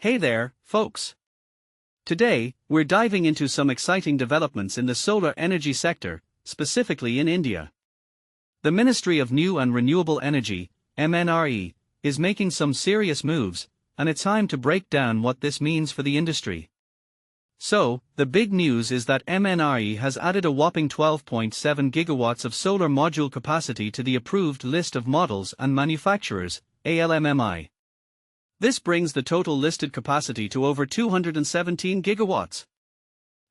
Hey there, folks. Today, we're diving into some exciting developments in the solar energy sector, specifically in India. The Ministry of New and Renewable Energy, MNRE, is making some serious moves, and it's time to break down what this means for the industry. So, the big news is that MNRE has added a whopping 12.7 gigawatts of solar module capacity to the approved list of models and manufacturers, ALMM-I. This brings the total listed capacity to over 217 gigawatts.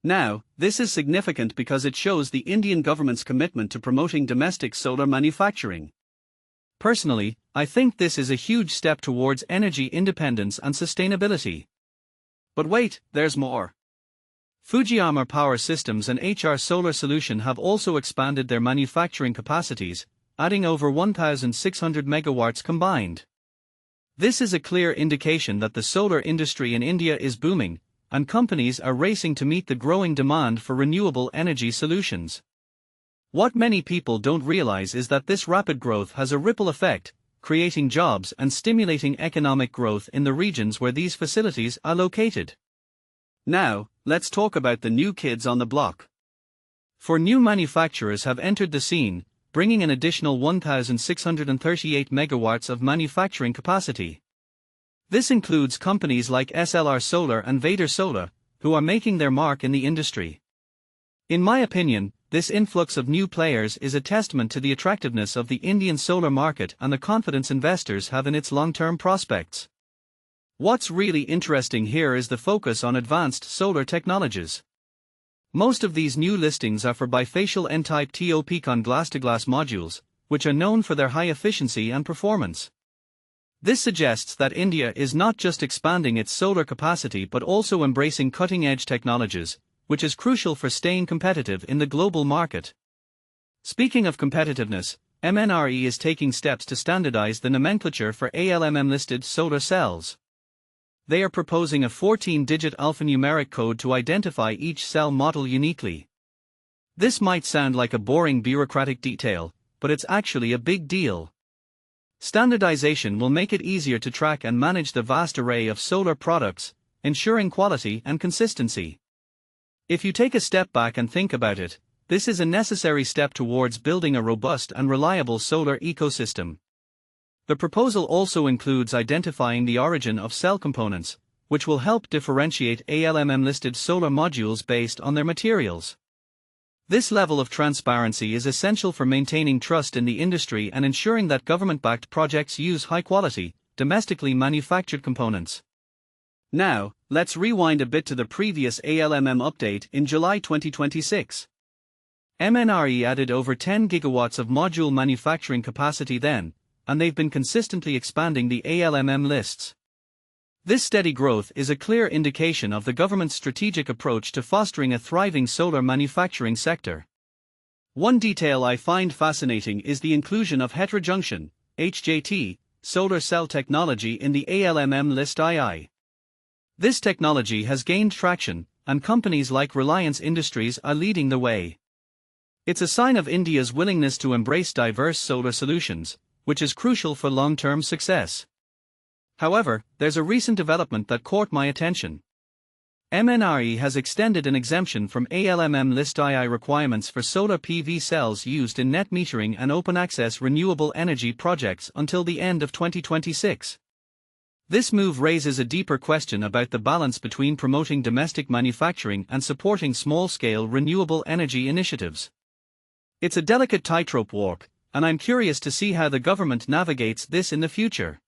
Now, this is significant because it shows the Indian government's commitment to promoting domestic solar manufacturing. Personally, I think this is a huge step towards energy independence and sustainability. But wait, there's more. Fujiyama Power Systems and HR Solar Solution have also expanded their manufacturing capacities, adding over 1,600 megawatts combined. This is a clear indication that the solar industry in India is booming, and companies are racing to meet the growing demand for renewable energy solutions. What many people don't realize is that this rapid growth has a ripple effect, creating jobs and stimulating economic growth in the regions where these facilities are located. Now, let's talk about the new kids on the block. Four new manufacturers have entered the scene, bringing an additional 1,638 megawatts of manufacturing capacity. This includes companies like SLR Solar and Veda Solar, who are making their mark in the industry. In my opinion, this influx of new players is a testament to the attractiveness of the Indian solar market and the confidence investors have in its long-term prospects. What's really interesting here is the focus on advanced solar technologies. Most of these new listings are for bifacial N-type TOPCon glass-to-glass modules, which are known for their high efficiency and performance. This suggests that India is not just expanding its solar capacity but also embracing cutting-edge technologies, which is crucial for staying competitive in the global market. Speaking of competitiveness, MNRE is taking steps to standardize the nomenclature for ALMM-listed solar cells. They are proposing a 14-digit alphanumeric code to identify each cell model uniquely. This might sound like a boring bureaucratic detail, but it's actually a big deal. Standardization will make it easier to track and manage the vast array of solar products, ensuring quality and consistency. If you take a step back and think about it, this is a necessary step towards building a robust and reliable solar ecosystem. The proposal also includes identifying the origin of cell components, which will help differentiate ALMM-listed solar modules based on their materials. This level of transparency is essential for maintaining trust in the industry and ensuring that government-backed projects use high-quality, domestically manufactured components. Now, let's rewind a bit to the previous ALMM update in July 2026. MNRE added over 10 gigawatts of module manufacturing capacity then, and they've been consistently expanding the ALMM lists. This steady growth is a clear indication of the government's strategic approach to fostering a thriving solar manufacturing sector. One detail I find fascinating is the inclusion of heterojunction, HJT, solar cell technology in the ALMM list II. This technology has gained traction, and companies like Reliance Industries are leading the way. It's a sign of India's willingness to embrace diverse solar solutions, which is crucial for long-term success. However, there's a recent development that caught my attention. MNRE has extended an exemption from ALMM list II requirements for solar PV cells used in net metering and open-access renewable energy projects until the end of 2026. This move raises a deeper question about the balance between promoting domestic manufacturing and supporting small-scale renewable energy initiatives. It's a delicate tightrope walk, and I'm curious to see how the government navigates this in the future.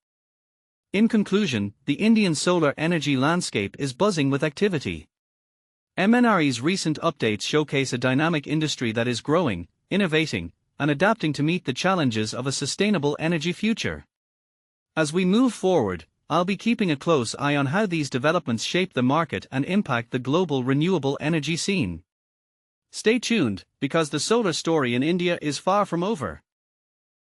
In conclusion, the Indian solar energy landscape is buzzing with activity. MNRE's recent updates showcase a dynamic industry that is growing, innovating, and adapting to meet the challenges of a sustainable energy future. As we move forward, I'll be keeping a close eye on how these developments shape the market and impact the global renewable energy scene. Stay tuned, because the solar story in India is far from over.